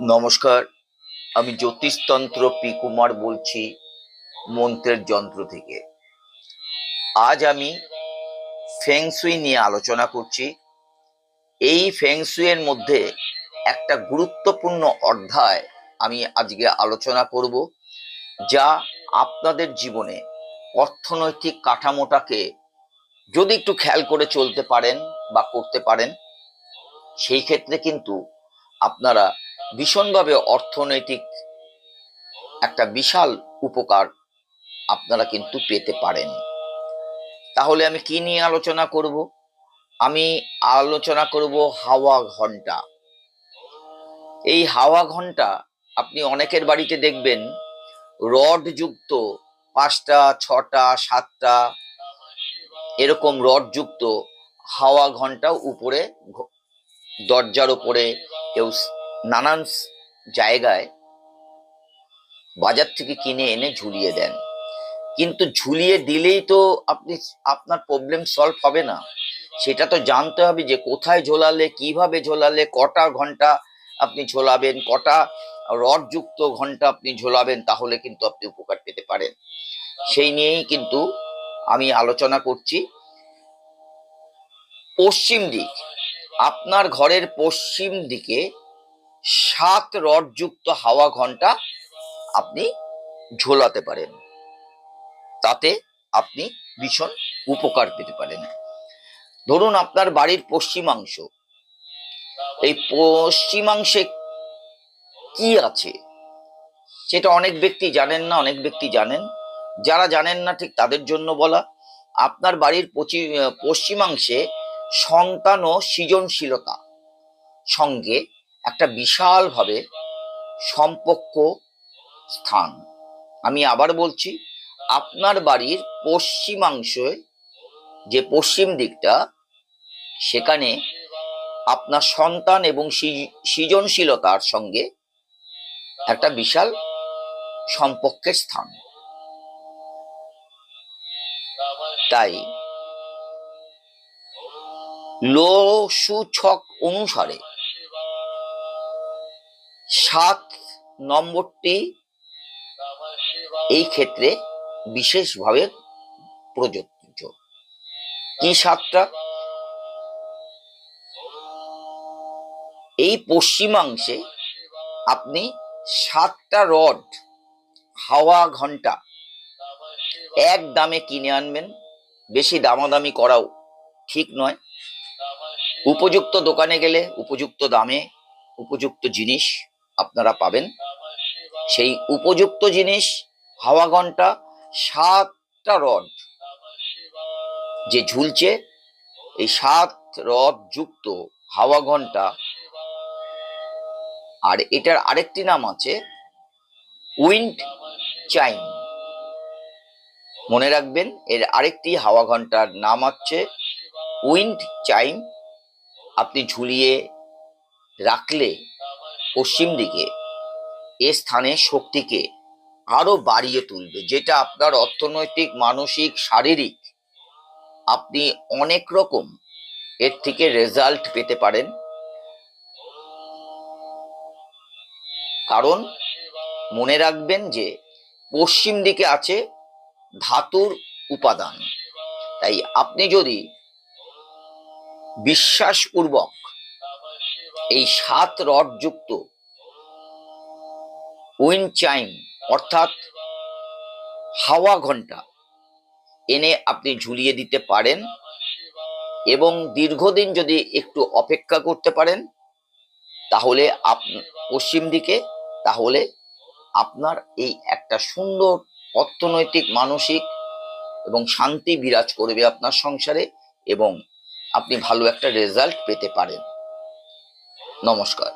নমস্কার, আমি জ্যোতিষতন্ত্র পি কুমার বলছি মন্ত্রের যন্ত্র থেকে। আজ আমি ফেংশুই নিয়ে আলোচনা করছি। এই ফেংশুইয়ের মধ্যে একটা গুরুত্বপূর্ণ অধ্যায় আমি আজকে আলোচনা করব, যা আপনাদের জীবনে অর্থনৈতিক কাঠামোটাকে যদি একটু খেয়াল করে চলতে পারেন বা করতে পারেন, সেই ক্ষেত্রে কিন্তু আপনারা ভীষণভাবে অর্থনৈতিক একটা বিশাল উপকার আপনারা কিন্তু পেতে পারেন। তাহলে আমি কি নিয়ে আলোচনা করব? আমি আলোচনা করব হাওয়া ঘন্টা। এই হাওয়া ঘন্টা আপনি অনেকের বাড়িতে দেখবেন রড যুক্ত 5টা 6টা 7টা এরকম রড যুক্ত হাওয়া ঘন্টা উপরে দরজার উপরে কেউ নানান জায়গায় বাজার থেকে কিনে এনে ঝুলিয়ে দেন। কিন্তু ঝুলিয়ে দিলেই তো আপনার প্রবলেম সলভ হবে না। সেটা তো জানতে হবে যে কোথায় ঝোলালে, কিভাবে ঝোলালে, কটা ঘন্টা আপনি ঝোলাবেন, কটা রড যুক্ত ঘন্টা আপনি ঝোলাবেন, তাহলে কিন্তু আপনি উপকার পেতে পারেন। সেই নিয়েই কিন্তু আমি আলোচনা করছি। পশ্চিম দিক, আপনার ঘরের পশ্চিম দিকে 7 রড যুক্ত হাওয়া ঘন্টা আপনি ঝোলাতে পারেন। তাতে আপনি ভীষণ উপকার পেতে পারেন। ধরুন আপনার বাড়ির পশ্চিমাংশ, এই পশ্চিমাংশে কি আছে সেটা অনেক ব্যক্তি জানেন না, অনেক ব্যক্তি জানেন। যারা জানেন না ঠিক তাদের জন্য বলা, আপনার বাড়ির পশ্চিমাংশে সন্তান ও সৃজনশীলতা সঙ্গে একটা বিশালভাবে সম্পর্ক স্থান। আমি আবার বলছি, আপনার বাড়ির পশ্চিমাংশে যে পশ্চিম দিকটা, সেখানে আপনার সন্তান এবং সৃজনশীলতার সঙ্গে একটা বিশাল সম্পর্কের স্থান। তাই লোসূচক অনুসারে 7 নম্বরটি এই ক্ষেত্রে বিশেষভাবে প্রযোজ্য। কি 7টা? এই পশ্চিমাংশে আপনি 7টা রড হাওয়া ঘন্টা এক দামে কিনে আনবেন। বেশি দামাদামি করাও ঠিক নয়। উপযুক্ত দোকানে গেলে উপযুক্ত দামে উপযুক্ত জিনিস আপনারা পাবেন। সেই উপযুক্ত জিনিস হাওয়া ঘন্টা 7টা রড যে ঝুলছে, এই 7 রড যুক্ত হাওয়া ঘন্টা। আর এটার আরেকটি নাম আছে উইন্ড চাইম। মনে রাখবেন, এর আরেকটি হাওয়া ঘন্টার নাম হচ্ছে উইন্ড চাইম। আপনি ঝুলিয়ে রাখলে পশ্চিম দিকে এ স্থানে শক্তিকে আরো বাড়িয়ে তুলবে, যেটা আপনার অর্থনৈতিক, মানসিক, শারীরিক আপনি অনেক রকম এর থেকে রেজাল্ট পেতে পারেন। কারণ মনে রাখবেন যে পশ্চিম দিকে আছে ধাতুর উপাদান। তাই আপনি যদি বিশ্বাসপূর্বক এই 7 রড যুক্ত উইন্ড চাইম অর্থাৎ হাওয়া ঘন্টা এনে আপনি ঝুলিয়ে দিতে পারেন এবং দীর্ঘদিন যদি একটু অপেক্ষা করতে পারেন, তাহলে পশ্চিম দিকে, তাহলে আপনার এই একটা সুন্দর অর্থনৈতিক, মানসিক এবং শান্তি বিরাজ করবে আপনার সংসারে, এবং আপনি ভালো একটা রেজাল্ট পেতে পারেন। নমস্কার।